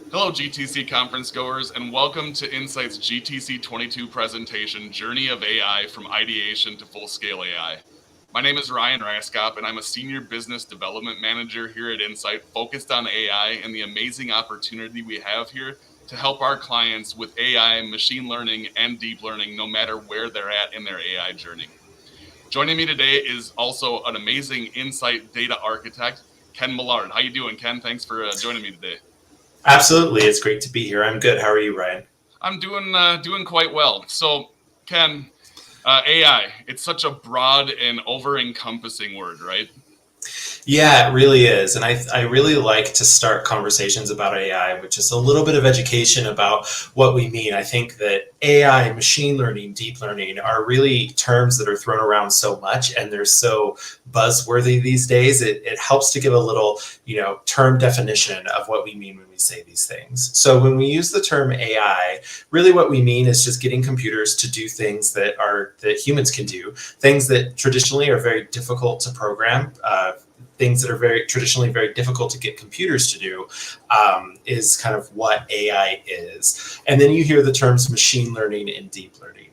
Hello, GTC conference goers, and welcome to Insight's GTC 22 presentation, Journey of AI from Ideation to Full-Scale AI. My name is Ryan Raskop, and I'm a Senior Business Development Manager here at Insight, focused on AI and the amazing opportunity we have here to help our clients with AI, machine learning, and deep learning, no matter where they're at in their AI journey. Joining me today is also an amazing Insight data architect, Ken Millard. How you doing, Ken? Thanks for joining me today. Absolutely. It's great to be here. I'm good. How are you, Ryan? I'm doing quite well. So, Ken, AI, it's such a broad and over-encompassing word, right? Yeah, it really is. And I really like to start conversations about AI with just a little bit of education about what we mean. I think that AI, machine learning, deep learning are really terms that are thrown around so much and they're so buzzworthy these days. It helps to give a little, term definition of what we mean when we say these things. So when we use the term AI, really what we mean is just getting computers to do things that humans can do, things that traditionally are very difficult to program. Things that are very traditionally very difficult to get computers to do is kind of what AI is. And then you hear the terms machine learning and deep learning.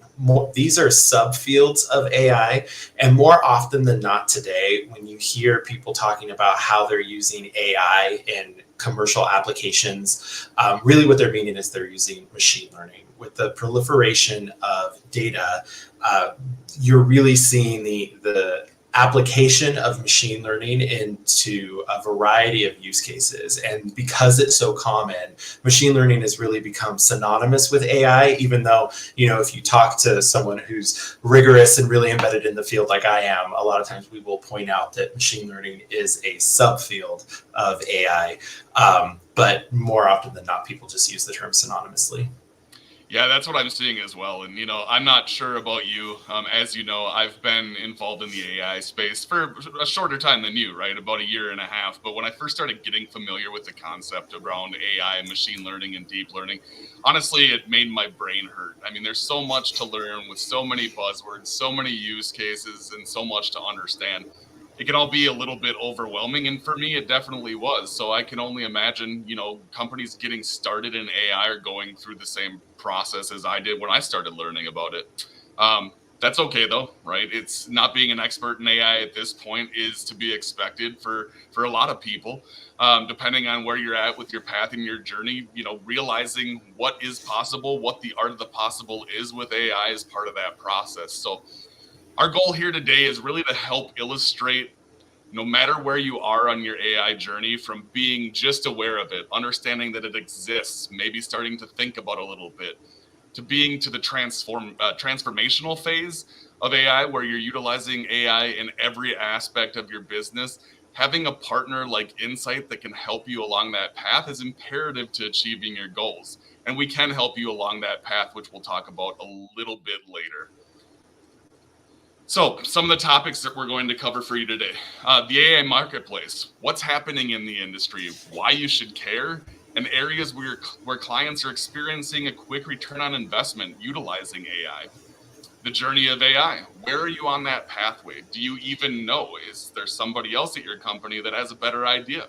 These are subfields of AI. And more often than not today, when you hear people talking about how they're using AI in commercial applications, really what they're meaning is they're using machine learning. With the proliferation of data, you're really seeing the application of machine learning into a variety of use cases. And because it's so common, machine learning has really become synonymous with AI, even though, if you talk to someone who's rigorous and really embedded in the field like I am, a lot of times we will point out that machine learning is a subfield of AI. But more often than not, people just use the term synonymously. Yeah, that's what I'm seeing as well. And, I'm not sure about you. As you know, I've been involved in the AI space for a shorter time than you, right? About a year and a half. But when I first started getting familiar with the concept around AI, machine learning, and deep learning, honestly, it made my brain hurt. I mean, there's so much to learn with so many buzzwords, so many use cases, and so much to understand. It can all be a little bit overwhelming, and for me it definitely was. So I can only imagine, companies getting started in AI are going through the same process as I did when I started learning about it. That's okay though, right? It's not being an expert in AI at this point is to be expected for a lot of people. Depending on where you're at with your path and your journey, realizing what is possible, what the art of the possible is with AI is part of that process. So our goal here today is really to help illustrate, no matter where you are on your AI journey, from being just aware of it, understanding that it exists, maybe starting to think about a little bit, to being to the transformational phase of AI, where you're utilizing AI in every aspect of your business. Having a partner like Insight that can help you along that path is imperative to achieving your goals. And we can help you along that path, which we'll talk about a little bit later. So, some of the topics that we're going to cover for you today: the AI marketplace, what's happening in the industry, why you should care, and areas where clients are experiencing a quick return on investment utilizing AI. The journey of AI, where are you on that pathway? Do you even know? Is there somebody else at your company that has a better idea?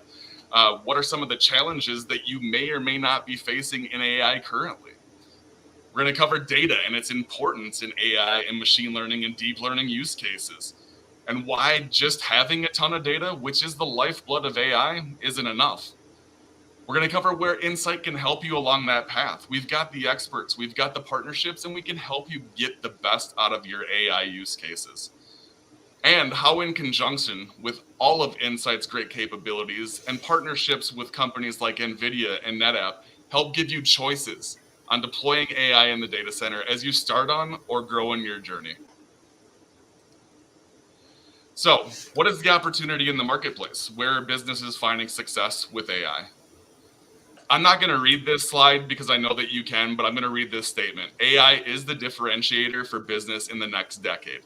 What are some of the challenges that you may or may not be facing in AI currently? We're going to cover data and its importance in AI and machine learning and deep learning use cases, and why just having a ton of data, which is the lifeblood of AI, isn't enough. We're going to cover where Insight can help you along that path. We've got the experts, we've got the partnerships, and we can help you get the best out of your AI use cases. And how, in conjunction with all of Insight's great capabilities and partnerships with companies like NVIDIA and NetApp, help give you choices on deploying AI in the data center as you start on or grow in your journey. So, what is the opportunity in the marketplace? Where are businesses finding success with AI? I'm not going to read this slide because I know that you can, but I'm going to read this statement. AI is the differentiator for business in the next decade.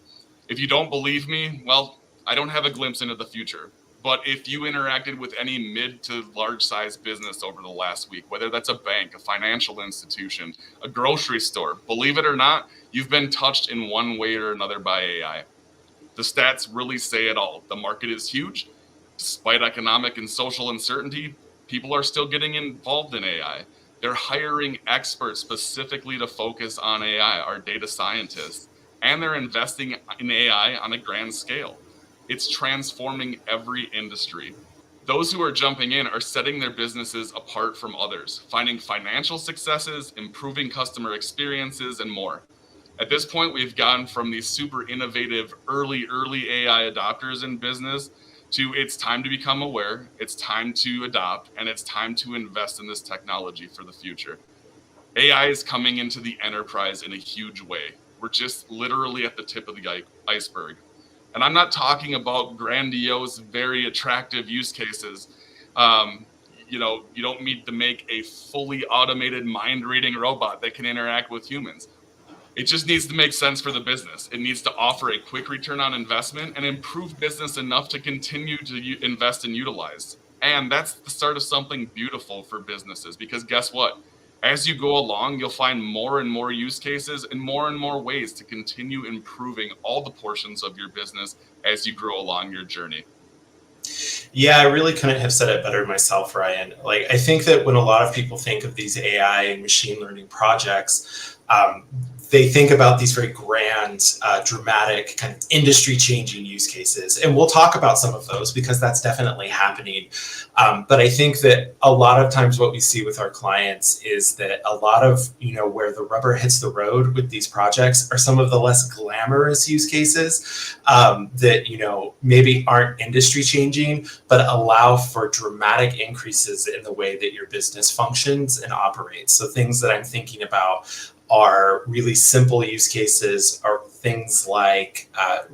If you don't believe me, well, I don't have a glimpse into the future. But if you interacted with any mid to large size business over the last week, whether that's a bank, a financial institution, a grocery store, believe it or not, you've been touched in one way or another by AI. The stats really say it all. The market is huge. Despite economic and social uncertainty, People are still getting involved in AI. They're hiring experts specifically to focus on AI, our data scientists, and they're investing in AI on a grand scale. It's transforming every industry. Those who are jumping in are setting their businesses apart from others, finding financial successes, improving customer experiences, and more. At this point, we've gone from these super innovative early AI adopters in business to it's time to become aware, it's time to adopt, and it's time to invest in this technology for the future. AI is coming into the enterprise in a huge way. We're just literally at the tip of the iceberg. And I'm not talking about grandiose, very attractive use cases. You don't need to make a fully automated mind reading robot that can interact with humans. It just needs to make sense for the business. It needs to offer a quick return on investment and improve business enough to continue to invest and utilize. And that's the start of something beautiful for businesses, because guess what? As you go along, you'll find more and more use cases and more ways to continue improving all the portions of your business as you grow along your journey. Yeah, I really couldn't have said it better myself, Ryan. Like, I think that when a lot of people think of these AI and machine learning projects, they think about these very grand, dramatic, kind of industry-changing use cases. And we'll talk about some of those because that's definitely happening. But I think that a lot of times what we see with our clients is that a lot of, where the rubber hits the road with these projects are some of the less glamorous use cases that, maybe aren't industry-changing, but allow for dramatic increases in the way that your business functions and operates. So things that I'm thinking about are really simple use cases, are things like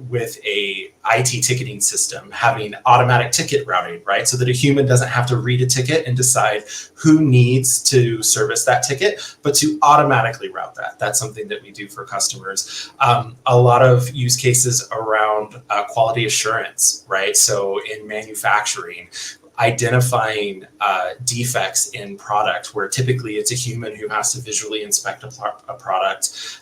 with a IT ticketing system, having automatic ticket routing, right? So that a human doesn't have to read a ticket and decide who needs to service that ticket, but to automatically route that. That's something that we do for customers. A lot of use cases around quality assurance, right? So in manufacturing, identifying defects in product where typically it's a human who has to visually inspect a product,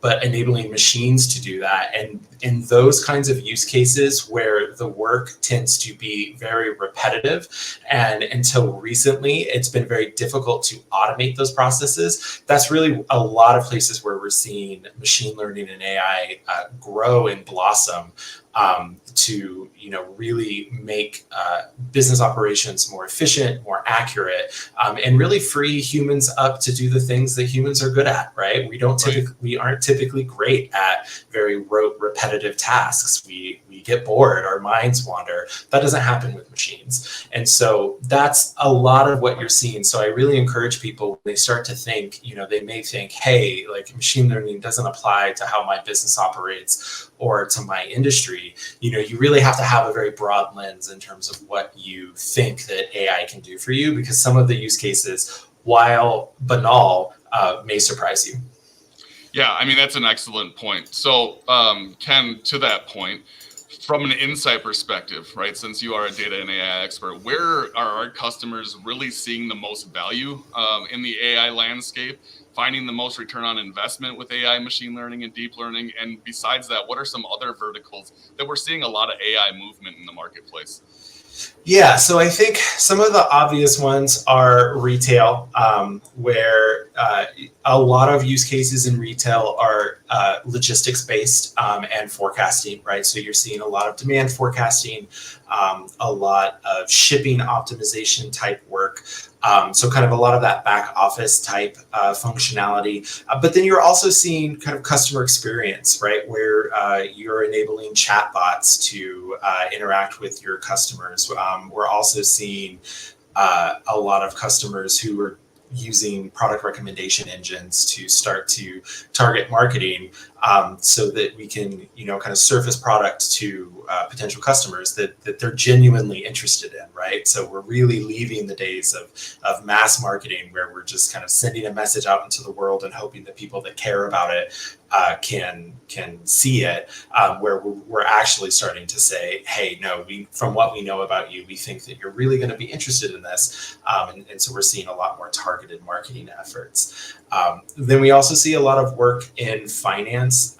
but enabling machines to do that. And in those kinds of use cases where the work tends to be very repetitive, and until recently, it's been very difficult to automate those processes, that's really a lot of places where we're seeing machine learning and AI grow and blossom to really make business operations more efficient, more accurate, and really free humans up to do the things that humans are good at. Right? We aren't typically great at very rote, repetitive tasks. We get bored, our minds wander. That doesn't happen with machines, and so that's a lot of what you're seeing. So I really encourage people, when they start to think, they may think, hey, like machine learning doesn't apply to how my business operates or to my industry. You really have to have a very broad lens in terms of what you think that AI can do for you, because some of the use cases, while banal, may surprise you. Yeah, I mean, that's an excellent point. So, Ken, to that point, from an insight perspective, right, since you are a data and AI expert, where are our customers really seeing the most value in the AI landscape, finding the most return on investment with AI, machine learning, and deep learning? And besides that, what are some other verticals that we're seeing a lot of AI movement in the marketplace? Yeah, so I think some of the obvious ones are retail, where a lot of use cases in retail are logistics based and forecasting, right? So you're seeing a lot of demand forecasting, a lot of shipping optimization type work. So kind of a lot of that back office type functionality. But then you're also seeing kind of customer experience, right? Where you're enabling chatbots to interact with your customers. We're also seeing a lot of customers who are using product recommendation engines to start to target marketing, so that we can, kind of surface product to potential customers that they're genuinely interested in, right? So we're really leaving the days of mass marketing where we're just kind of sending a message out into the world and hoping that people that care about it can see it, where we're actually starting to say, hey, no, from what we know about you, we think that you're really going to be interested in this, and so we're seeing a lot more targeted marketing efforts. Then we also see a lot of work in finance.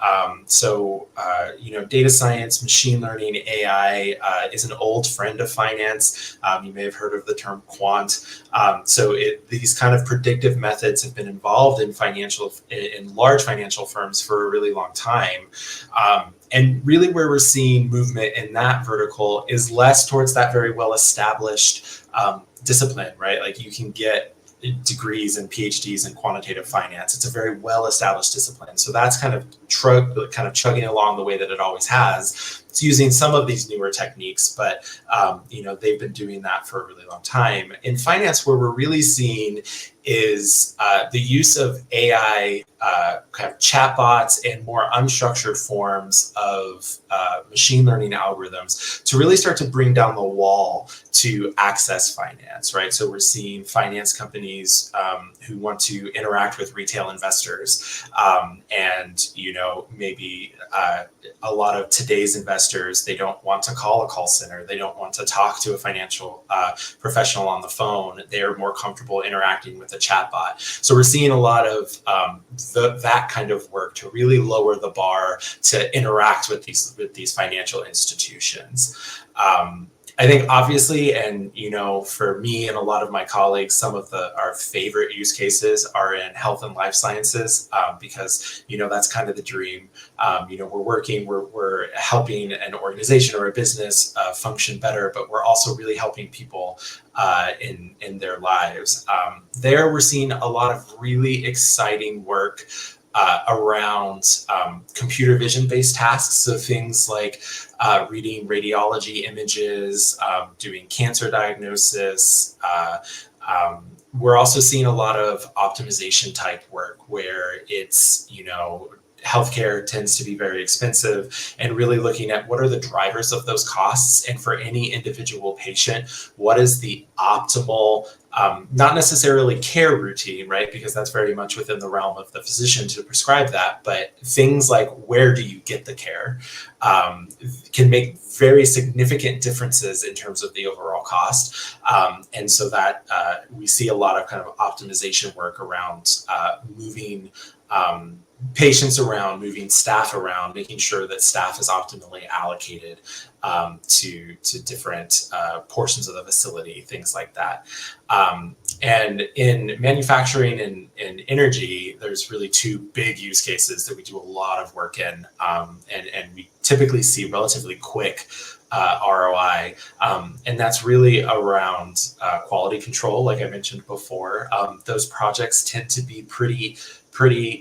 Data science, machine learning, AI is an old friend of finance. You may have heard of the term quant. These kind of predictive methods have been involved in large financial firms for a really long time. And really where we're seeing movement in that vertical is less towards that very well established discipline, right? Like you can get degrees and PhDs in quantitative finance. It's a very well established discipline. So that's kind of chugging along the way that it always has. It's using some of these newer techniques, but they've been doing that for a really long time. In finance, where we're really seeing is the use of AI kind of chatbots and more unstructured forms of machine learning algorithms to really start to bring down the wall to access finance, right? So we're seeing finance companies who want to interact with retail investors, and maybe a lot of today's investors, they don't want to call a call center, they don't want to talk to a financial professional on the phone. They're more comfortable interacting with a chatbot. So we're seeing a lot of that kind of work to really lower the bar to interact with these financial institutions. I think obviously, and for me and a lot of my colleagues, some of our favorite use cases are in health and life sciences, because that's kind of the dream. We're helping an organization or a business function better, but we're also really helping people in their lives. There, we're seeing a lot of really exciting work around computer vision based tasks. So things like reading radiology images, doing cancer diagnosis. We're also seeing a lot of optimization type work where it's, healthcare tends to be very expensive, and really looking at what are the drivers of those costs, and for any individual patient, what is the optimal, not necessarily care routine, right? Because that's very much within the realm of the physician to prescribe that, but things like where do you get the care can make very significant differences in terms of the overall cost. And so that we see a lot of kind of optimization work around moving patients around, moving staff around, making sure that staff is optimally allocated to different portions of the facility, things like that. And in manufacturing and energy, there's really two big use cases that we do a lot of work in, and we typically see relatively quick ROI, and that's really around quality control. Like I mentioned before, those projects tend to be pretty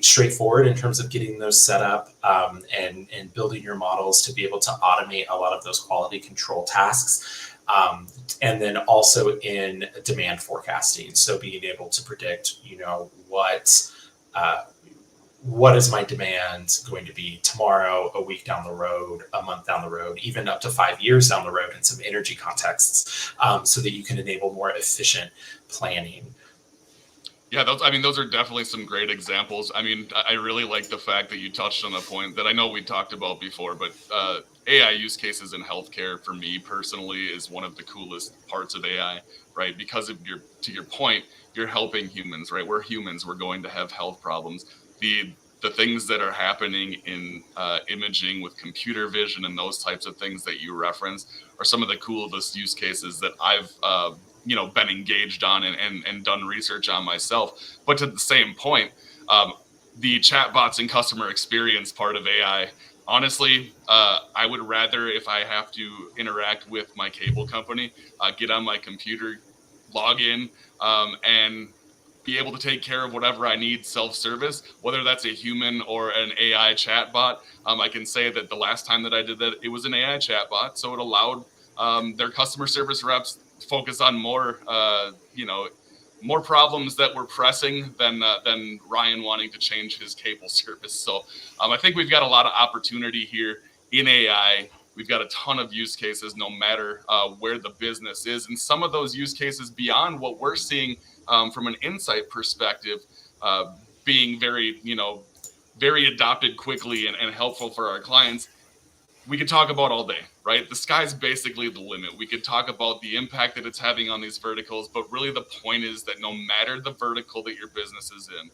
straightforward in terms of getting those set up, and building your models to be able to automate a lot of those quality control tasks. And then also in demand forecasting. So being able to predict, what is my demand going to be tomorrow, a week down the road, a month down the road, even up to 5 years down the road in some energy contexts, so that you can enable more efficient planning. Yeah, those are definitely some great examples. I really like the fact that you touched on a point that I know we talked about before, but AI use cases in healthcare for me personally is one of the coolest parts of AI, right? Because to your point, you're helping humans, right? We're humans, we're going to have health problems. The things that are happening in imaging with computer vision and those types of things that you reference are some of the coolest use cases that I've been engaged on and done research on myself. But to the same point, the chatbots and customer experience part of AI, honestly, I would rather, if I have to interact with my cable company, get on my computer, log in, and be able to take care of whatever I need self-service, whether that's a human or an AI chatbot. I can say that the last time that I did that, it was an AI chatbot, so it allowed their customer service reps to focus on more problems that were pressing than Ryan wanting to change his cable service. So I think we've got a lot of opportunity here in AI. We've got a ton of use cases, no matter where the business is, and some of those use cases beyond what we're seeing from an insight perspective, being very very adopted quickly and helpful for our clients, we could talk about all day, right? The sky's basically the limit. We could talk about the impact that it's having on these verticals, but really the point is that no matter the vertical that your business is in,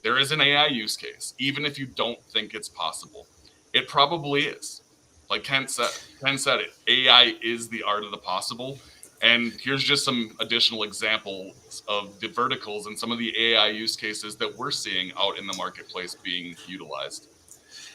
there is an AI use case, even if you don't think it's possible. It probably is. Like Ken said it, AI is the art of the possible. And here's just some additional examples of the verticals and some of the AI use cases that we're seeing out in the marketplace being utilized.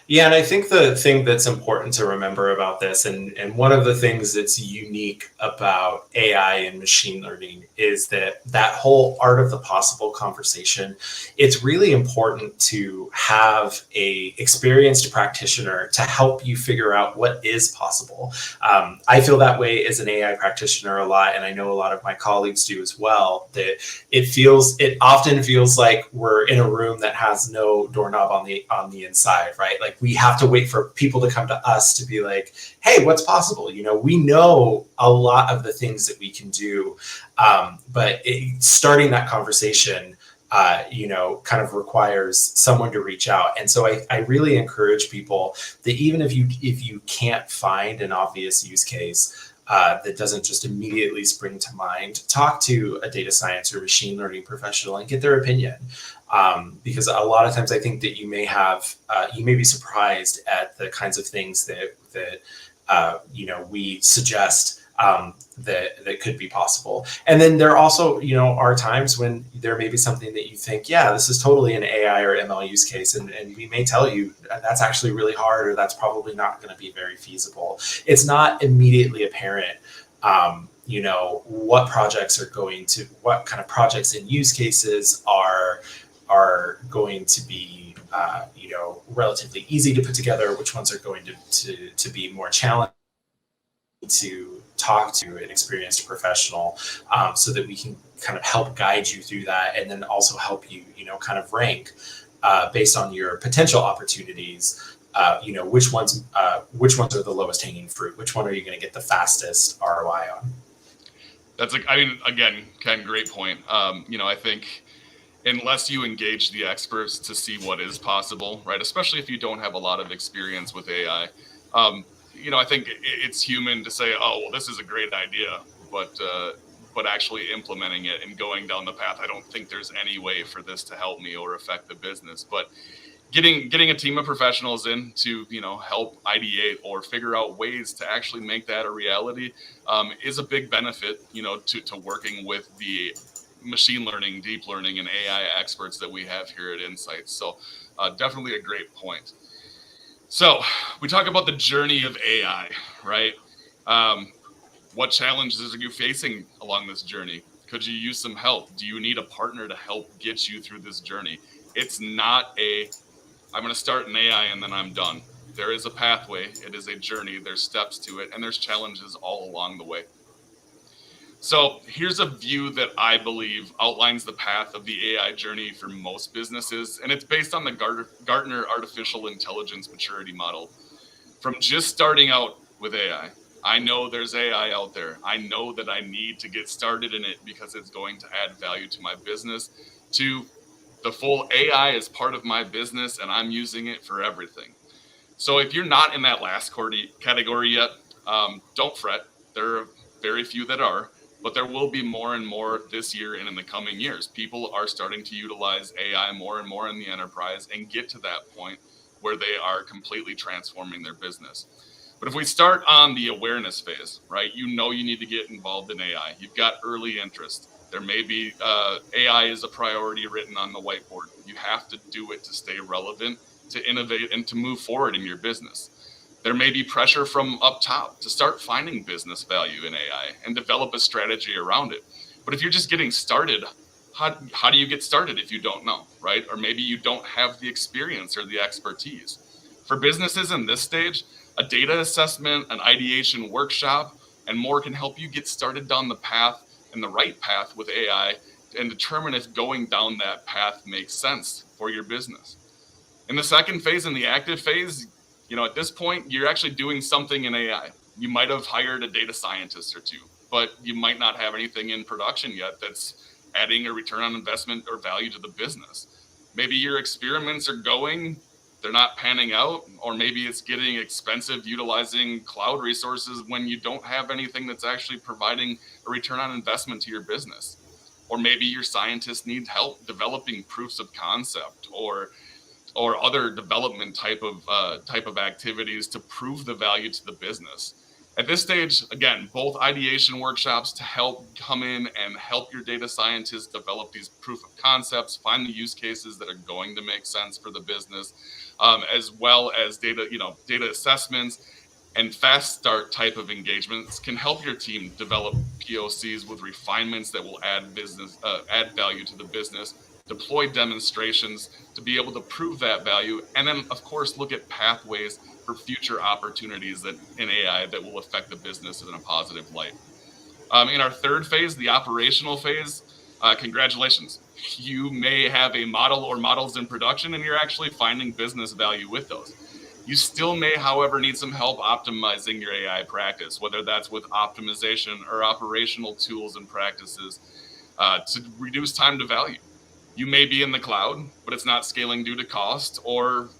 Yeah, and I think the thing that's important to remember about this, and one of the things that's unique about AI and machine learning, is that that whole art of the possible conversation, it's really important to have a experienced practitioner to help you figure out what is possible. I feel that way as an AI practitioner a lot, and I know a lot of my colleagues do as well, that it often feels like we're in a room that has no doorknob on the inside, right? Like we have to wait for people to come to us to be like, hey, what's possible? We know a lot of the things that we can do, but starting that conversation, kind of requires someone to reach out. And so I really encourage people that even if you can't find an obvious use case that doesn't just immediately spring to mind, talk to a data science or machine learning professional and get their opinion. Because a lot of times I think that you may be surprised at the kinds of things that we suggest that could be possible. And then there also, are times when there may be something that you think, yeah, this is totally an AI or ML use case. And we may tell you that's actually really hard, or that's probably not going to be very feasible. It's not immediately apparent, what kind of projects and use cases are going to be, relatively easy to put together, which ones are going to be more challenging. To talk to an experienced professional, so that we can kind of help guide you through that, and then also help you, kind of rank based on your potential opportunities. Which ones are the lowest hanging fruit? Which one are you going to get the fastest ROI on? Again, Ken, great point. I think unless you engage the experts to see what is possible, right? Especially if you don't have a lot of experience with AI. I think it's human to say, "Oh, well, this is a great idea," but actually implementing it and going down the path, I don't think there's any way for this to help me or affect the business. But getting a team of professionals in to help ideate or figure out ways to actually make that a reality is a big benefit. To working with the machine learning, deep learning, and AI experts that we have here at Insights. So definitely a great point. So we talk about the journey of AI, right? What challenges are you facing along this journey? Could you use some help? Do you need a partner to help get you through this journey? It's not I'm going to start in AI and then I'm done. There is a pathway. It is a journey. There's steps to it, and there's challenges all along the way. So here's a view that I believe outlines the path of the AI journey for most businesses, and it's based on the Gartner Artificial Intelligence Maturity Model. From just starting out with AI, I know there's AI out there. I know that I need to get started in it because it's going to add value to my business, to the full AI is part of my business and I'm using it for everything. So if you're not in that last category yet, don't fret. There are very few that are. But there will be more and more this year and in the coming years. People are starting to utilize AI more and more in the enterprise and get to that point where they are completely transforming their business. But if we start on the awareness phase, right, you need to get involved in AI. You've got early interest. There may be AI is a priority written on the whiteboard. You have to do it to stay relevant, to innovate, and to move forward in your business. There may be pressure from up top to start finding business value in AI and develop a strategy around it. But if you're just getting started, how do you get started if you don't know, right? Or maybe you don't have the experience or the expertise. For businesses in this stage, a data assessment, an ideation workshop, and more can help you get started down the path and the right path with AI and determine if going down that path makes sense for your business. In the second phase, in the active phase, at this point, you're actually doing something in AI. You might have hired a data scientist or two, but you might not have anything in production yet that's adding a return on investment or value to the business. Maybe your experiments are going, they're not panning out, or maybe it's getting expensive utilizing cloud resources when you don't have anything that's actually providing a return on investment to your business. Or maybe your scientists need help developing proofs of concept, or other development type of activities to prove the value to the business. At this stage, again, both ideation workshops to help come in and help your data scientists develop these proof of concepts, find the use cases that are going to make sense for the business, as well as data assessments and fast start type of engagements can help your team develop POCs with refinements that will add value to the business, deploy demonstrations to be able to prove that value, and then of course look at pathways for future opportunities in AI that will affect the business in a positive light. In our third phase, the operational phase, congratulations. You may have a model or models in production, and you're actually finding business value with those. You still may, however, need some help optimizing your AI practice, whether that's with optimization or operational tools and practices to reduce time to value. You may be in the cloud, but it's not scaling due to cost or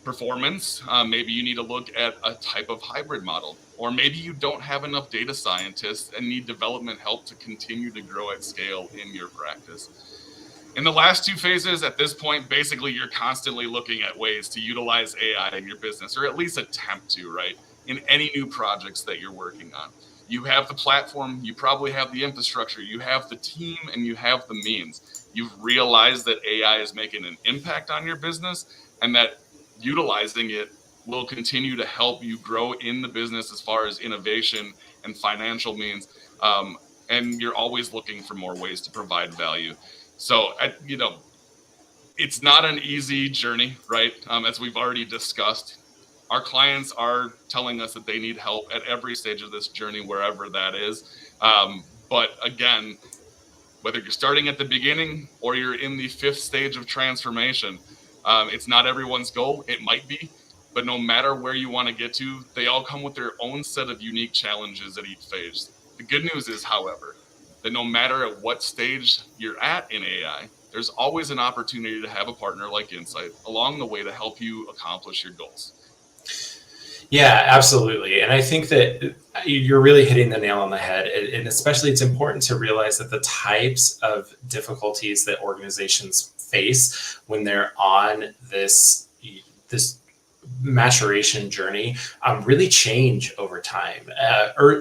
performance. Maybe you need to look at a type of hybrid model, or maybe you don't have enough data scientists and need development help to continue to grow at scale in your practice. In the last two phases, at this point, basically you're constantly looking at ways to utilize AI in your business, or at least attempt to, right? In any new projects that you're working on. You have the platform, you probably have the infrastructure, you have the team, and you have the means. You've realized that AI is making an impact on your business, and that utilizing it will continue to help you grow in the business as far as innovation and financial means. And you're always looking for more ways to provide value. So, it's not an easy journey, right? As we've already discussed, our clients are telling us that they need help at every stage of this journey, wherever that is. But again, whether you're starting at the beginning or you're in the fifth stage of transformation, it's not everyone's goal. It might be, but no matter where you want to get to, they all come with their own set of unique challenges at each phase. The good news is, however, that no matter at what stage you're at in AI, there's always an opportunity to have a partner like Insight along the way to help you accomplish your goals. Yeah, absolutely. And I think that you're really hitting the nail on the head. And especially it's important to realize that the types of difficulties that organizations face when they're on this maturation journey really change over time.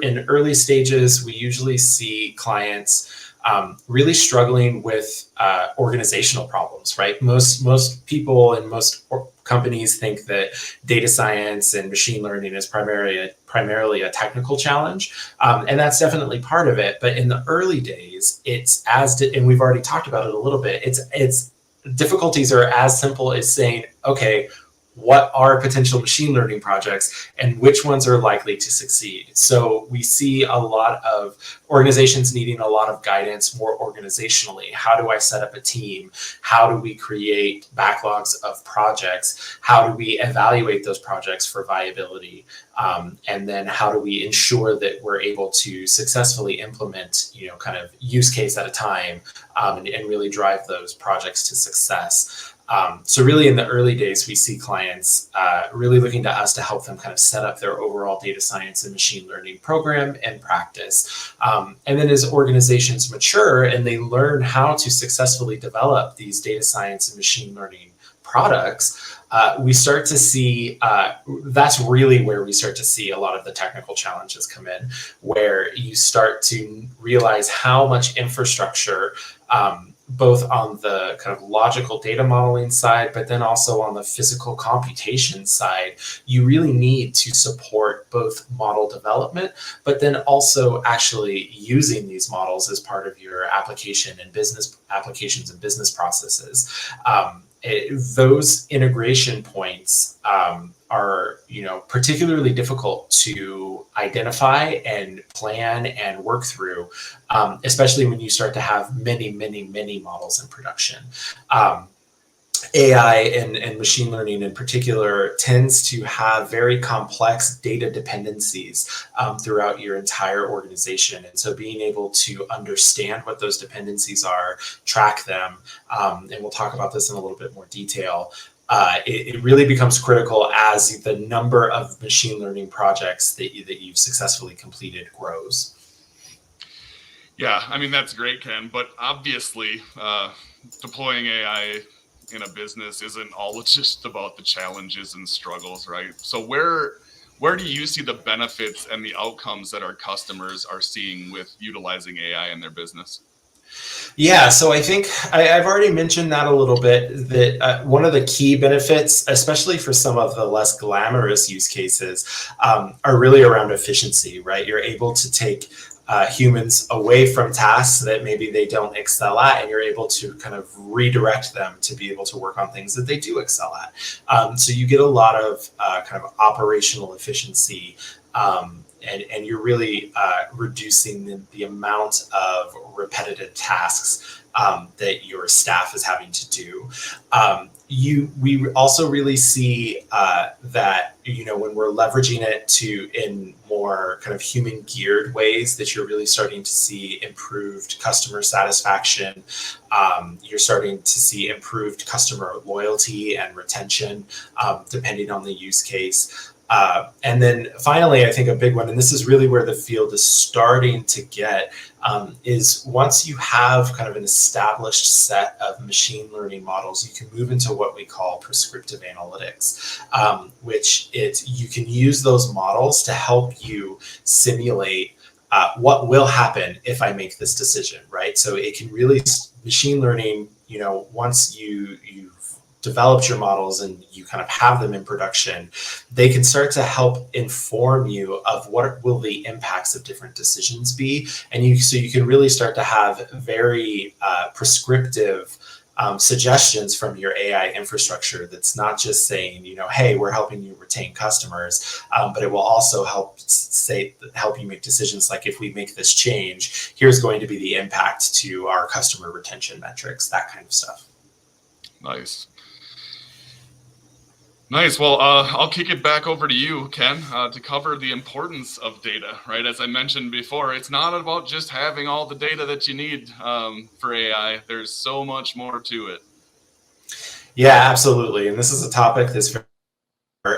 In early stages, we usually see clients really struggling with organizational problems, right? Most people and most companies think that data science and machine learning is primarily a technical challenge, and that's definitely part of it. But in the early days, and we've already talked about it a little bit. It's difficulties are as simple as saying, okay, what are potential machine learning projects and which ones are likely to succeed? So we see a lot of organizations needing a lot of guidance more organizationally. How do I set up a team? How do we create backlogs of projects? How do we evaluate those projects for viability? And then how do we ensure that we're able to successfully implement, kind of use case at a time, and really drive those projects to success? So really in the early days, we see clients really looking to us to help them kind of set up their overall data science and machine learning program and practice. And then as organizations mature and they learn how to successfully develop these data science and machine learning products, we start to see, that's really where we start to see a lot of the technical challenges come in, where you start to realize how much infrastructure, both on the kind of logical data modeling side, but then also on the physical computation side, you really need to support both model development, but then also actually using these models as part of your applications and business processes. Those integration points are particularly difficult to identify and plan and work through, especially when you start to have many models in production. AI and machine learning in particular tends to have very complex data dependencies throughout your entire organization. And so being able to understand what those dependencies are, track them, and we'll talk about this in a little bit more detail, it really becomes critical as the number of machine learning projects that you've successfully completed grows. Yeah, I mean, that's great, Ken. But obviously, deploying AI in a business isn't all just about the challenges and struggles, right? So where do you see the benefits and the outcomes that our customers are seeing with utilizing AI in their business? Yeah, so I think I've already mentioned that a little bit, that one of the key benefits, especially for some of the less glamorous use cases, are really around efficiency, right? You're able to take humans away from tasks that maybe they don't excel at, and you're able to kind of redirect them to be able to work on things that they do excel at. So you get a lot of kind of operational efficiency. And you're really reducing the amount of repetitive tasks that your staff is having to do. We also really see that, when we're leveraging it in more kind of human geared ways, that you're really starting to see improved customer satisfaction. You're starting to see improved customer loyalty and retention, depending on the use case. And then finally, I think a big one, and this is really where the field is starting to get, is once you have kind of an established set of machine learning models, you can move into what we call prescriptive analytics, which you can use those models to help you simulate what will happen if I make this decision, right? So it can really, machine learning, once you've developed your models and you kind of have them in production, they can start to help inform you of what will the impacts of different decisions be. And so you can really start to have very prescriptive suggestions from your AI infrastructure that's not just saying, hey, we're helping you retain customers, but it will also help you make decisions like, if we make this change, here's going to be the impact to our customer retention metrics, that kind of stuff. Nice. Nice. Well, I'll kick it back over to you, Ken, to cover the importance of data, right? As I mentioned before, it's not about just having all the data that you need for AI. There's so much more to it. Yeah, absolutely. And this is a topic that's very,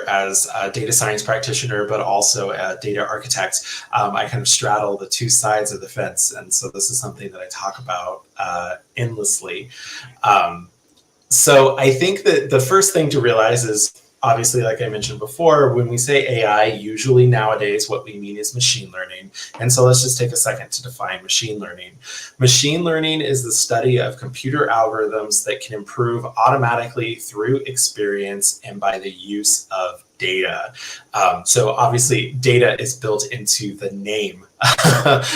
as a data science practitioner, but also a data architect, I kind of straddle the two sides of the fence. And so this is something that I talk about endlessly. So I think that the first thing to realize is, obviously, like I mentioned before, when we say AI, usually nowadays what we mean is machine learning. And so let's just take a second to define machine learning. Machine learning is the study of computer algorithms that can improve automatically through experience and by the use of data. So obviously data is built into the name of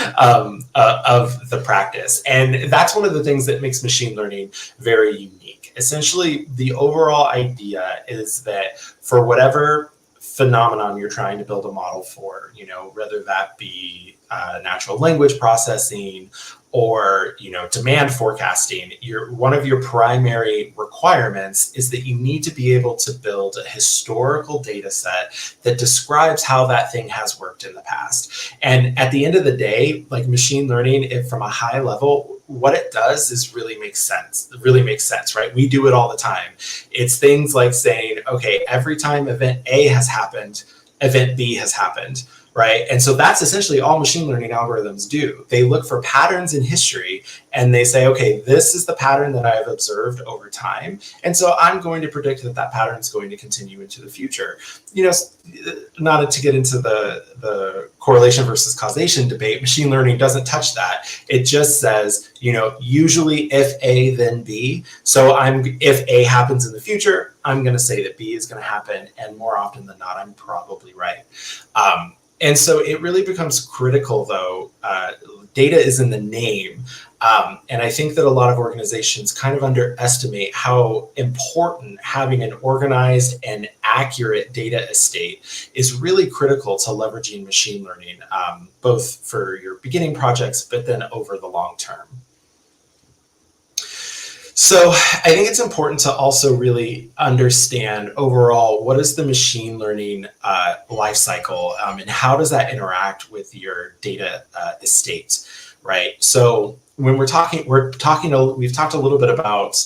the practice. And that's one of the things that makes machine learning very unique. Essentially, the overall idea is that for whatever phenomenon you're trying to build a model for, whether that be natural language processing or demand forecasting, one of your primary requirements is that you need to be able to build a historical data set that describes how that thing has worked in the past. And at the end of the day, like machine learning, from a high level, what it does is really makes sense, right? We do it all the time. It's things like saying, okay, every time event A has happened, event B has happened, right? And so that's essentially all machine learning algorithms do. They look for patterns in history and they say, okay, this is the pattern that I have observed over time. And so I'm going to predict that pattern is going to continue into the future. Not to get into the correlation versus causation debate, machine learning doesn't touch that. It just says, usually if A, then B. So if A happens in the future, I'm going to say that B is going to happen. And more often than not, I'm probably right. And so it really becomes critical, though. Data is in the name. And I think that a lot of organizations kind of underestimate how important having an organized and accurate data estate is really critical to leveraging machine learning, both for your beginning projects, but then over the long term. So I think it's important to also really understand overall, what is the machine learning life cycle, and how does that interact with your data estate, right? So when we've talked a little bit about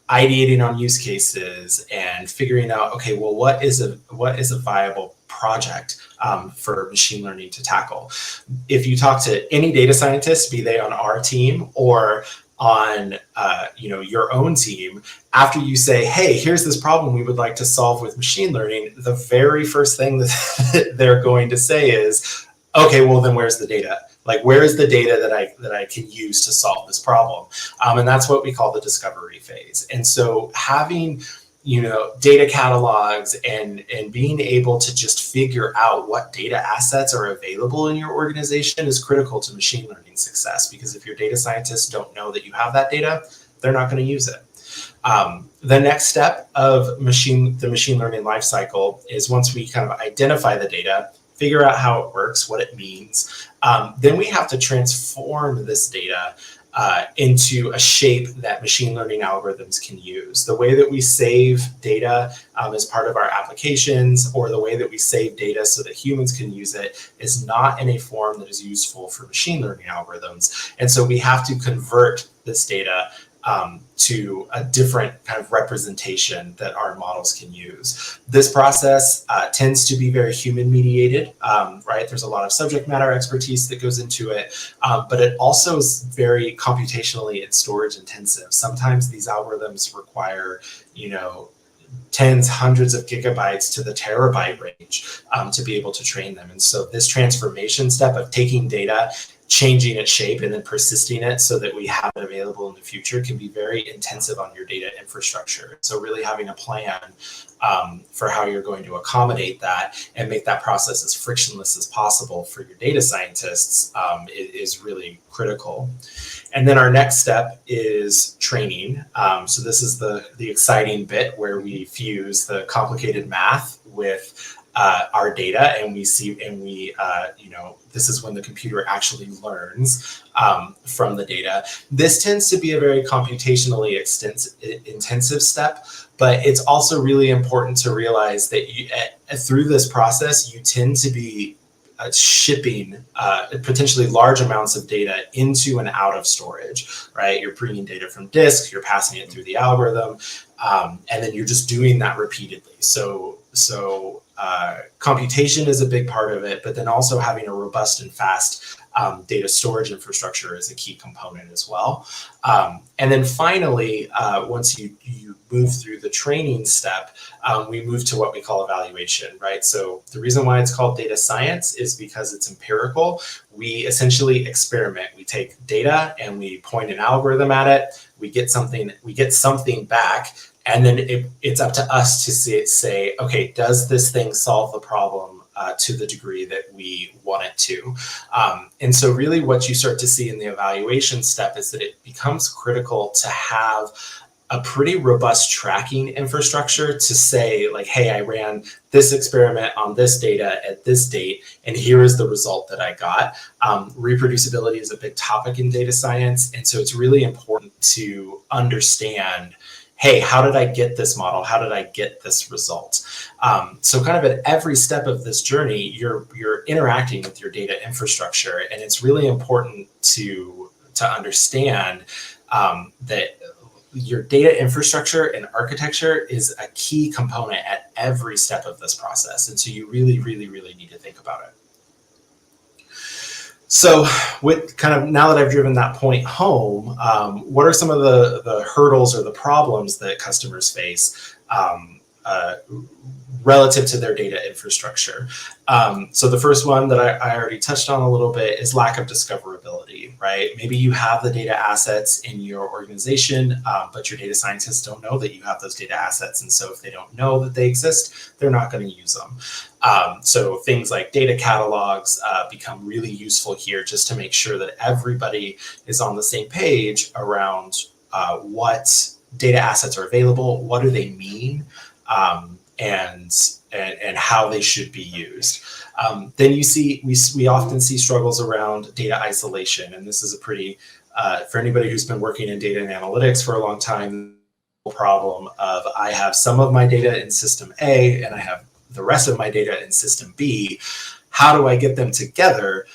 ideating on use cases and figuring out, okay, well, what is a viable project for machine learning to tackle. If you talk to any data scientist, be they on our team or on your own team, after you say, hey, here's this problem we would like to solve with machine learning, the very first thing that they're going to say is, okay, well, then where's the data? Like, where is the data that I can use to solve this problem? And that's what we call the discovery phase. And so having data catalogs and being able to just figure out what data assets are available in your organization is critical to machine learning success, because if your data scientists don't know that you have that data, they're not going to use it. The next step of the machine learning lifecycle is, once we kind of identify the data, figure out how it works, what it means, then we have to transform this data into a shape that machine learning algorithms can use. The way that we save data as part of our applications, or the way that we save data so that humans can use it, is not in a form that is useful for machine learning algorithms. And so we have to convert this data to a different kind of representation that our models can use. This process tends to be very human mediated, right? There's a lot of subject matter expertise that goes into it, but it also is very computationally and storage intensive. Sometimes these algorithms require, tens, hundreds of gigabytes to the terabyte range to be able to train them. And so this transformation step of taking data, changing its shape, and then persisting it so that we have it available in the future can be very intensive on your data infrastructure. So really having a plan for how you're going to accommodate that and make that process as frictionless as possible for your data scientists is really critical. And then our next step is training. So this is the exciting bit where we fuse the complicated math with our data, and we this is when the computer actually learns from the data. This tends to be a very computationally intensive step, but it's also really important to realize that through this process, you tend to be shipping potentially large amounts of data into and out of storage, right? You're bringing data from disk, you're passing it through the algorithm, and then you're just doing that repeatedly. So computation is a big part of it, but then also having a robust and fast data storage infrastructure is a key component as well. And then finally, once you move through the training step, we move to what we call evaluation, right? So the reason why it's called data science is because it's empirical. We essentially experiment. We take data and we point an algorithm at it. We get something back. And then it's up to us to say, okay, does this thing solve the problem to the degree that we want it to? And so really what you start to see in the evaluation step is that it becomes critical to have a pretty robust tracking infrastructure to say, like, hey, I ran this experiment on this data at this date, and here is the result that I got. Reproducibility is a big topic in data science, and so it's really important to understand, hey, how did I get this model? How did I get this result? So kind of at every step of this journey, you're interacting with your data infrastructure, and it's really important to understand that your data infrastructure and architecture is a key component at every step of this process. And so you really, really, really need to think about it. So with kind of, now that I've driven that point home, what are some of the hurdles or the problems that customers face relative to their data infrastructure? So the first one that I already touched on a little bit is lack of discoverability, right? Maybe you have the data assets in your organization, but your data scientists don't know that you have those data assets. And so if they don't know that they exist, they're not going to use them. So things like data catalogs become really useful here, just to make sure that everybody is on the same page around what data assets are available, what do they mean, and how they should be used. Then we often see struggles around data isolation, and this is a pretty, for anybody who's been working in data and analytics for a long time, problem of I have some of my data in system A and I have the rest of my data in system B. How do I get them together?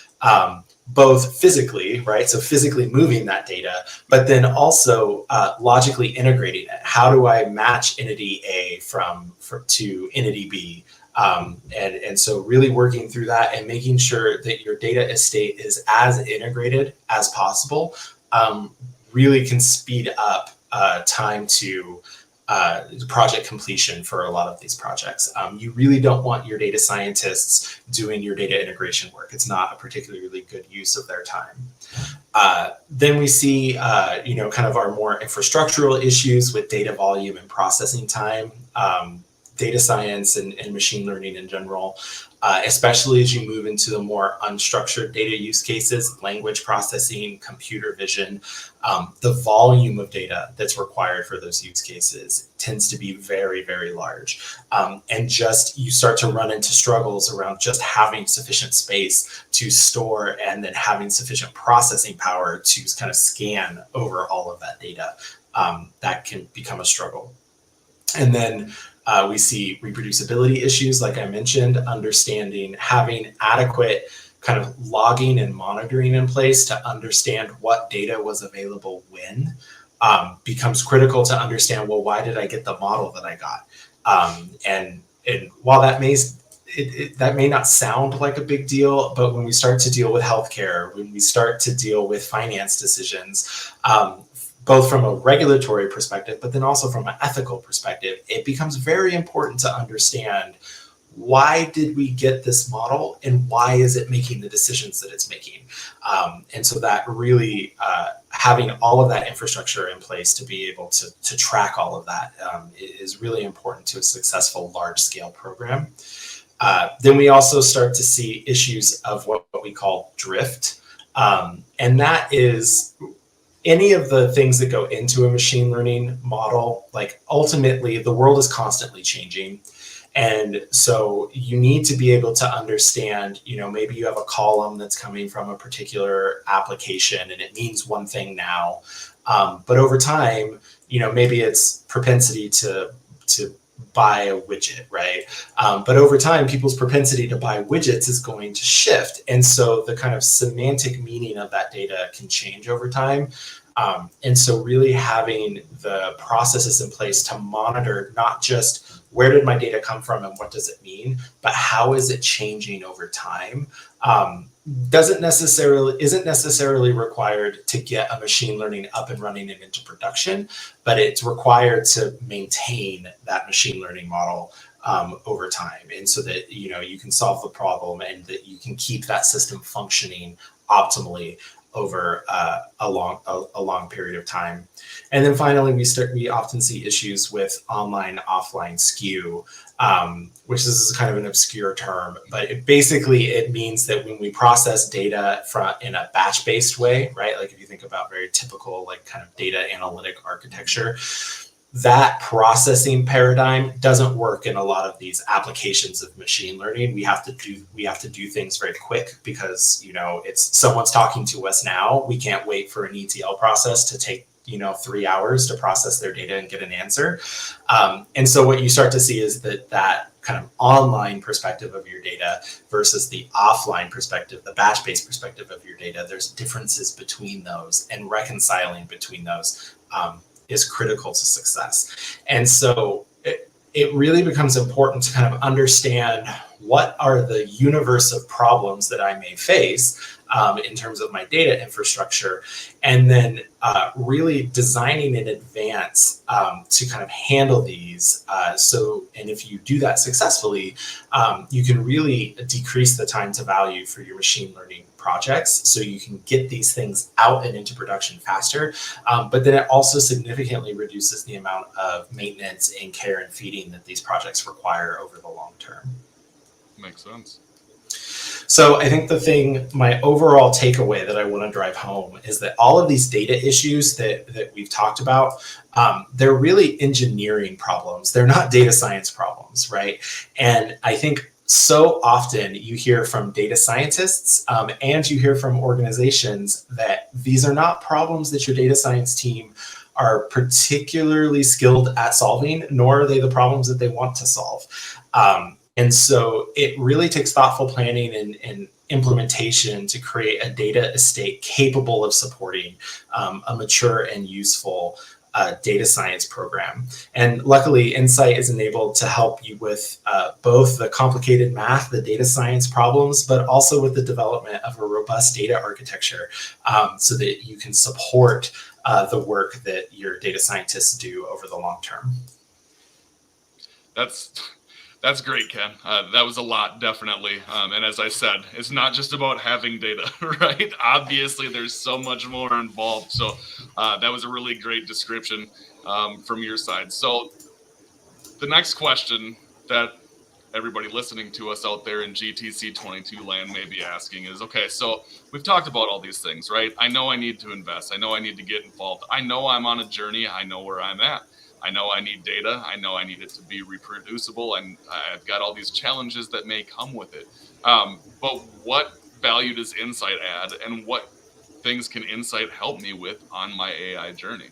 both physically, right? So physically moving that data, but then also logically integrating it. How do I match entity A to entity B? And so really working through that and making sure that your data estate is as integrated as possible really can speed up time to project completion for a lot of these projects. You really don't want your data scientists doing your data integration work. It's not a particularly good use of their time. Then we see, kind of our more infrastructural issues with data volume and processing time. Data science and machine learning in general, especially as you move into the more unstructured data use cases, language processing, computer vision, the volume of data that's required for those use cases tends to be very, very large. And you start to run into struggles around just having sufficient space to store and then having sufficient processing power to kind of scan over all of that data. That can become a struggle. And then we see reproducibility issues, like I mentioned, having adequate kind of logging and monitoring in place to understand what data was available when becomes critical to understand, well, why did I get the model that I got? And while that may not sound like a big deal, but when we start to deal with healthcare, when we start to deal with finance decisions, both from a regulatory perspective, but then also from an ethical perspective, it becomes very important to understand, why did we get this model and why is it making the decisions that it's making? And so that really having all of that infrastructure in place to be able to track all of that is really important to a successful large scale program. Then we also start to see issues of what we call drift. And that is any of the things that go into a machine learning model. Like, ultimately, the world is constantly changing. And so you need to be able to understand, maybe you have a column that's coming from a particular application and it means one thing now. But over time, maybe it's propensity to buy a widget, right? But over time, people's propensity to buy widgets is going to shift. And so the kind of semantic meaning of that data can change over time. And so really having the processes in place to monitor not just where did my data come from and what does it mean, but how is it changing over time, isn't necessarily required to get a machine learning up and running and into production, but it's required to maintain that machine learning model over time, and so that you can solve the problem and that you can keep that system functioning optimally over a long period of time. And then finally, we often see issues with online-offline skew, which is kind of an obscure term, but it means that when we process data in a batch-based way, right? Like if you think about very typical like kind of data analytic architecture, that processing paradigm doesn't work in a lot of these applications of machine learning. We have to do things very quick because it's someone's talking to us now. We can't wait for an ETL process to take 3 hours to process their data and get an answer. And so what you start to see is that kind of online perspective of your data versus the offline perspective, the batch-based perspective of your data. There's differences between those, and reconciling between those is critical to success. And so it really becomes important to kind of understand what are the universe of problems that I may face in terms of my data infrastructure, and then really designing in advance to kind of handle these. And if you do that successfully, you can really decrease the time to value for your machine learning projects, so you can get these things out and into production faster. But then it also significantly reduces the amount of maintenance and care and feeding that these projects require over the long term. Makes sense. So I think my overall takeaway that I want to drive home is that all of these data issues that we've talked about, they're really engineering problems. They're not data science problems, right? And I think so often you hear from data scientists and you hear from organizations that these are not problems that your data science team are particularly skilled at solving, nor are they the problems that they want to solve. And so it really takes thoughtful planning and implementation to create a data estate capable of supporting a mature and useful data science program. And luckily, Insight is enabled to help you with both the complicated math, the data science problems, but also with the development of a robust data architecture so that you can support the work that your data scientists do over the long term. That's great, Ken. That was a lot, definitely. And as I said, it's not just about having data, right? Obviously, there's so much more involved. So that was a really great description from your side. So the next question that everybody listening to us out there in GTC 22 land may be asking is, okay, so we've talked about all these things, right? I know I need to invest. I know I need to get involved. I know I'm on a journey. I know where I'm at. I know I need data. I know I need it to be reproducible, and I've got all these challenges that may come with it. But what value does Insight add, and what things can Insight help me with on my AI journey?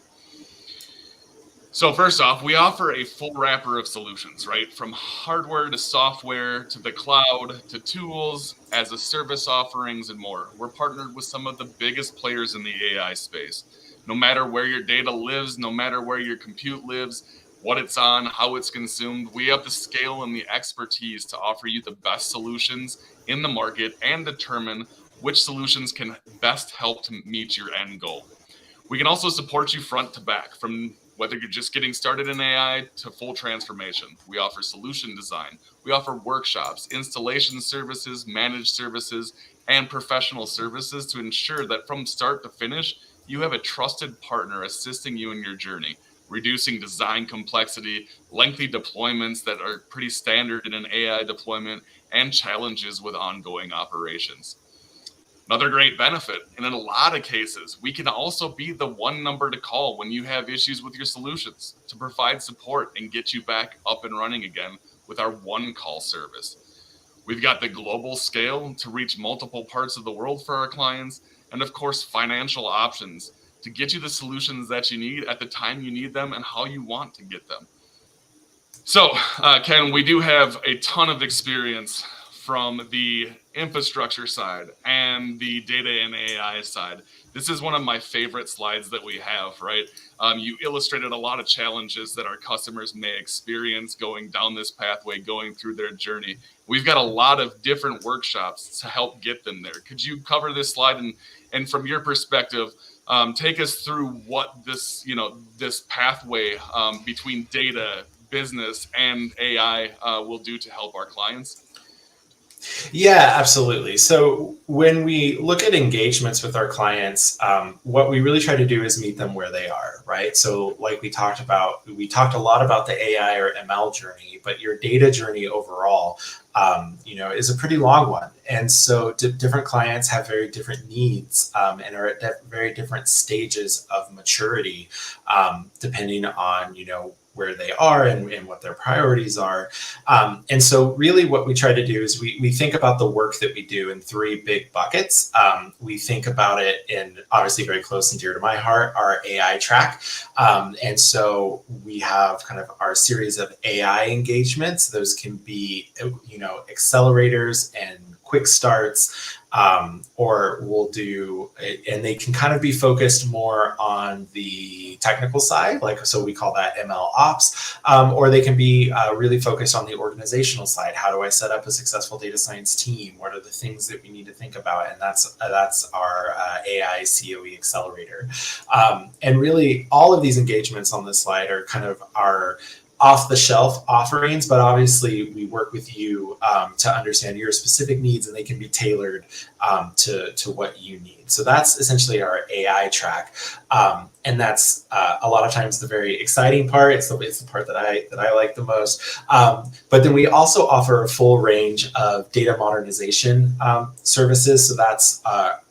So first off, we offer a full wrapper of solutions, right? From hardware to software to the cloud to tools, as a service offerings, and more. We're partnered with some of the biggest players in the AI space. No matter where your data lives, no matter where your compute lives, what it's on, how it's consumed, we have the scale and the expertise to offer you the best solutions in the market and determine which solutions can best help to meet your end goal. We can also support you front to back, from whether you're just getting started in AI to full transformation. We offer solution design. We offer workshops, installation services, managed services, and professional services to ensure that from start to finish, you have a trusted partner assisting you in your journey, reducing design complexity, lengthy deployments that are pretty standard in an AI deployment, and challenges with ongoing operations. Another great benefit, and in a lot of cases, we can also be the one number to call when you have issues with your solutions to provide support and get you back up and running again with our one call service. We've got the global scale to reach multiple parts of the world for our clients, and of course, financial options to get you the solutions that you need at the time you need them and how you want to get them. So, Ken, we do have a ton of experience from the infrastructure side and the data and AI side. This is one of my favorite slides that we have, right? You illustrated a lot of challenges that our customers may experience going down this pathway, going through their journey. We've got a lot of different workshops to help get them there. Could you cover this slide and from your perspective, take us through what this, this pathway between data, business, and AI will do to help our clients? Yeah, absolutely. So when we look at engagements with our clients, what we really try to do is meet them where they are, right? So like we talked a lot about the AI or ML journey, but your data journey overall, is a pretty long one. And so different clients have very different needs and are at very different stages of maturity, depending on, where they are and what their priorities are. And so really what we try to do is we think about the work that we do in three big buckets. We think about it in, obviously very close and dear to my heart, our AI track. And so we have kind of our series of AI engagements. Those can be, accelerators and quick starts, or we'll do, and they can kind of be focused more on the technical side, so we call that ML ops, or they can be really focused on the organizational side. How do I set up a successful data science team? What are the things that we need to think about? And that's our AI COE accelerator. And really, all of these engagements on this slide are kind of our off-the-shelf offerings, but obviously we work with you to understand your specific needs, and they can be tailored to what you need. So that's essentially our AI track, and that's a lot of times the very exciting part. It's the part that I like the most. But then we also offer a full range of data modernization services. So that's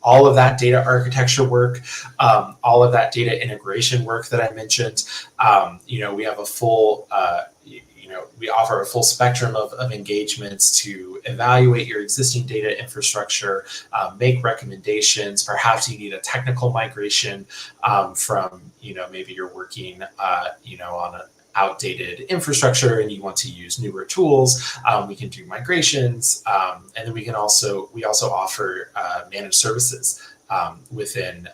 all of that data architecture work, all of that data integration work that I mentioned. We have a full, we offer a full spectrum of engagements to evaluate your existing data infrastructure, make recommendations. Perhaps you need a technical migration from, maybe you're working, on outdated infrastructure and you want to use newer tools, we can do migrations, and then we also offer managed services within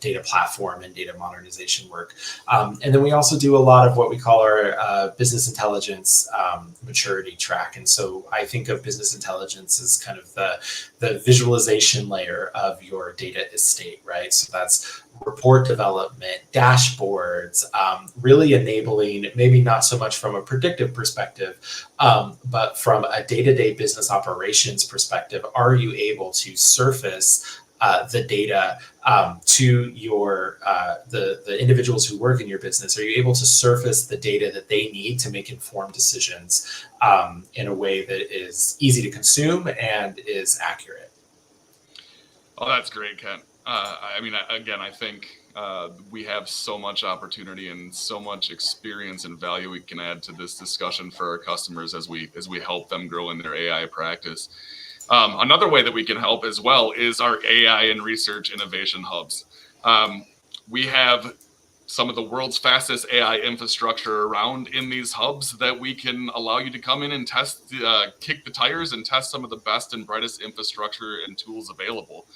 data platform and data modernization work. And then we also do a lot of what we call our business intelligence maturity track. And so I think of business intelligence as kind of the visualization layer of your data estate, right? So that's report development, dashboards, really enabling, maybe not so much from a predictive perspective, but from a day-to-day business operations perspective. Are you able to surface the data to your the individuals who work in your business? Are you able to surface the data that they need to make informed decisions in a way that is easy to consume and is accurate? Oh, that's great, Kent. I mean, again, I think we have so much opportunity and so much experience and value we can add to this discussion for our customers as we help them grow in their AI practice. Another way that we can help as well is our AI and research innovation hubs. We have some of the world's fastest AI infrastructure around in these hubs that we can allow you to come in and test, kick the tires and test some of the best and brightest infrastructure and tools available.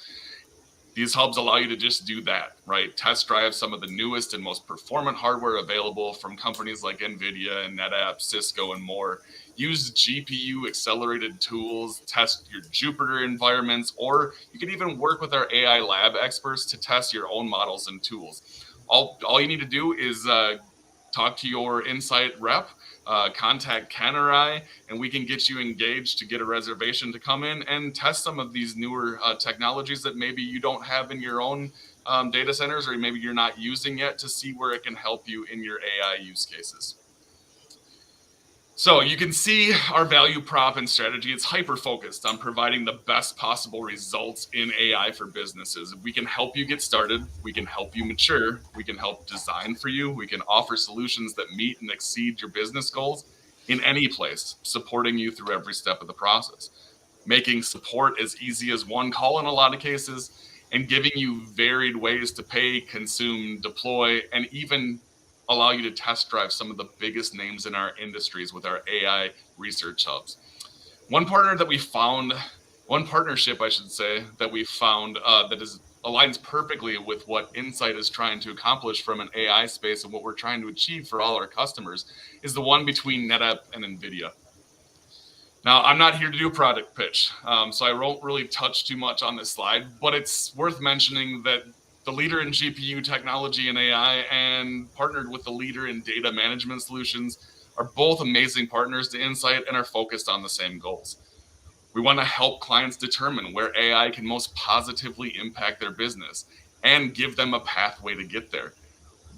These hubs allow you to just do that, right? Test drive some of the newest and most performant hardware available from companies like NVIDIA and NetApp, Cisco, and more. Use GPU accelerated tools, test your Jupyter environments, or you can even work with our AI lab experts to test your own models and tools. All you need to do is talk to your Insight rep, contact Ken or I, and we can get you engaged to get a reservation to come in and test some of these newer technologies that maybe you don't have in your own data centers, or maybe you're not using yet, to see where it can help you in your AI use cases. So you can see our value prop and strategy. It's hyper-focused on providing the best possible results in AI for businesses. We can help you get started. We can help you mature. We can help design for you. We can offer solutions that meet and exceed your business goals in any place, supporting you through every step of the process, making support as easy as one call in a lot of cases, and giving you varied ways to pay, consume, deploy, and even allow you to test drive some of the biggest names in our industries with our AI research hubs. One partnership I should say, that we found that aligns perfectly with what Insight is trying to accomplish from an AI space and what we're trying to achieve for all our customers, is the one between NetApp and NVIDIA. Now, I'm not here to do a product pitch, so I won't really touch too much on this slide, but it's worth mentioning that the leader in GPU technology and AI, and partnered with the leader in data management solutions, are both amazing partners to Insight and are focused on the same goals. We want to help clients determine where AI can most positively impact their business and give them a pathway to get there.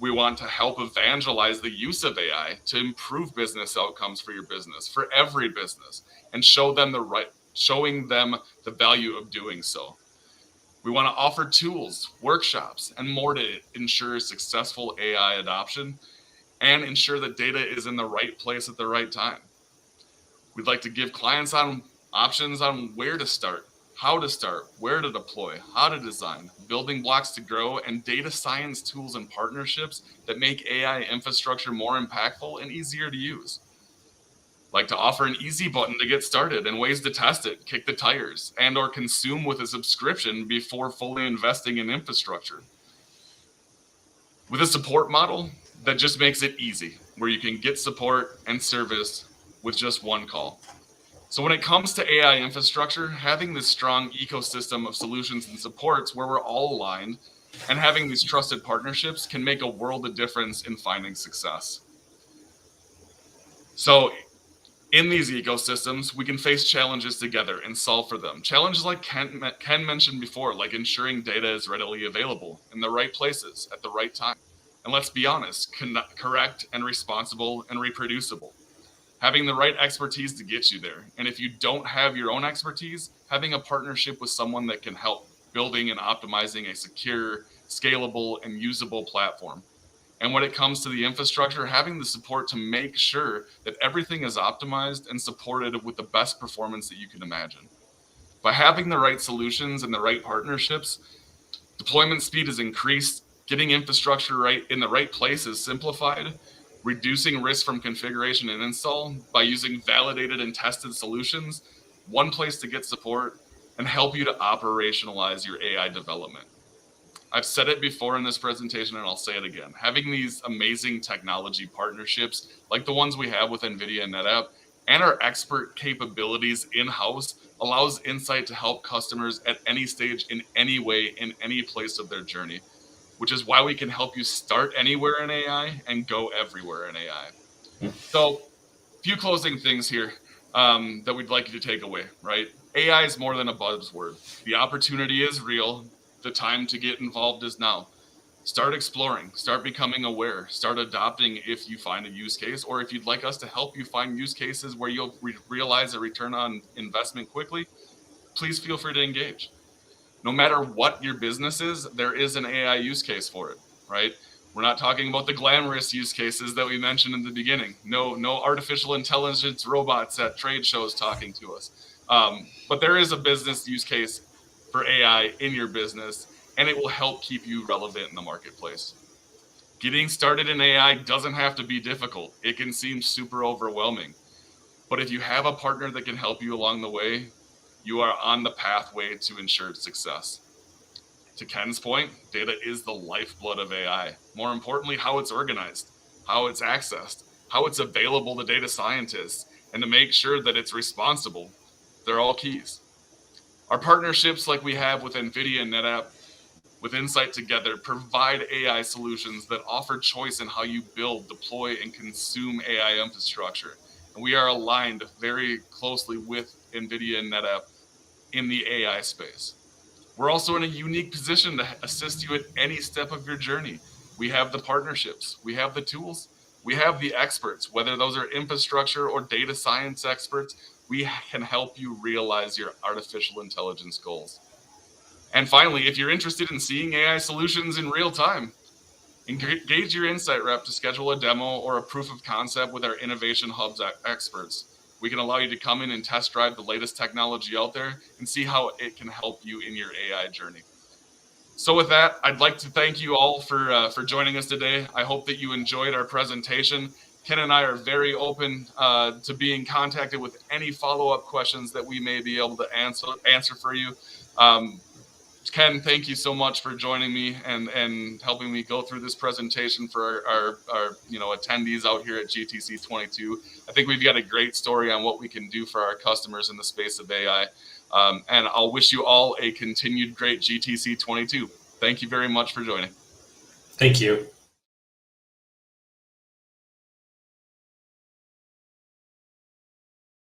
We want to help evangelize the use of AI to improve business outcomes for your business, for every business, and showing them the value of doing so. We want to offer tools, workshops, and more to ensure successful AI adoption and ensure that data is in the right place at the right time. We'd like to give clients options on where to start, how to start, where to deploy, how to design, building blocks to grow, and data science tools and partnerships that make AI infrastructure more impactful and easier to use. Like to offer an easy button to get started and ways to test it, kick the tires, and or consume with a subscription before fully investing in infrastructure. With a support model that just makes it easy, where you can get support and service with just one call. So when it comes to AI infrastructure, having this strong ecosystem of solutions and supports where we're all aligned and having these trusted partnerships can make a world of difference in finding success. So in these ecosystems, we can face challenges together and solve for them. Challenges like Ken mentioned before, like ensuring data is readily available in the right places at the right time. And let's be honest, correct and responsible and reproducible. Having the right expertise to get you there. And if you don't have your own expertise, having a partnership with someone that can help building and optimizing a secure, scalable, and usable platform. And when it comes to the infrastructure, having the support to make sure that everything is optimized and supported with the best performance that you can imagine. By having the right solutions and the right partnerships, deployment speed is increased, getting infrastructure right in the right place is simplified, reducing risk from configuration and install by using validated and tested solutions, one place to get support, and help you to operationalize your AI development. I've said it before in this presentation and I'll say it again. Having these amazing technology partnerships like the ones we have with NVIDIA and NetApp and our expert capabilities in-house allows Insight to help customers at any stage, in any way, in any place of their journey, which is why we can help you start anywhere in AI and go everywhere in AI. So, few closing things here that we'd like you to take away, right? AI is more than a buzzword. The opportunity is real. The time to get involved is now. Start exploring, start becoming aware, start adopting if you find a use case, or if you'd like us to help you find use cases where you'll realize a return on investment quickly, please feel free to engage. No matter what your business is, there is an AI use case for it, right? We're not talking about the glamorous use cases that we mentioned in the beginning. No artificial intelligence robots at trade shows talking to us. But there is a business use case for AI in your business, and it will help keep you relevant in the marketplace. Getting started in AI doesn't have to be difficult. It can seem super overwhelming. But if you have a partner that can help you along the way, you are on the pathway to ensured success. To Ken's point, data is the lifeblood of AI. More importantly, how it's organized, how it's accessed, how it's available to data scientists, and to make sure that it's responsible. They're all keys. Our partnerships like we have with NVIDIA and NetApp, with Insight together, provide AI solutions that offer choice in how you build, deploy, and consume AI infrastructure. And we are aligned very closely with NVIDIA and NetApp in the AI space. We're also in a unique position to assist you at any step of your journey. We have the partnerships, we have the tools, we have the experts, whether those are infrastructure or data science experts, we can help you realize your artificial intelligence goals. And finally, if you're interested in seeing AI solutions in real time, engage your Insight rep to schedule a demo or a proof of concept with our Innovation Hub's experts. We can allow you to come in and test drive the latest technology out there and see how it can help you in your AI journey. So with that, I'd like to thank you all for joining us today. I hope that you enjoyed our presentation. Ken and I are very open to being contacted with any follow-up questions that we may be able to answer for you. Ken, thank you so much for joining me and helping me go through this presentation for our attendees out here at GTC 22. I think we've got a great story on what we can do for our customers in the space of AI. And I'll wish you all a continued great GTC 22. Thank you very much for joining. Thank you.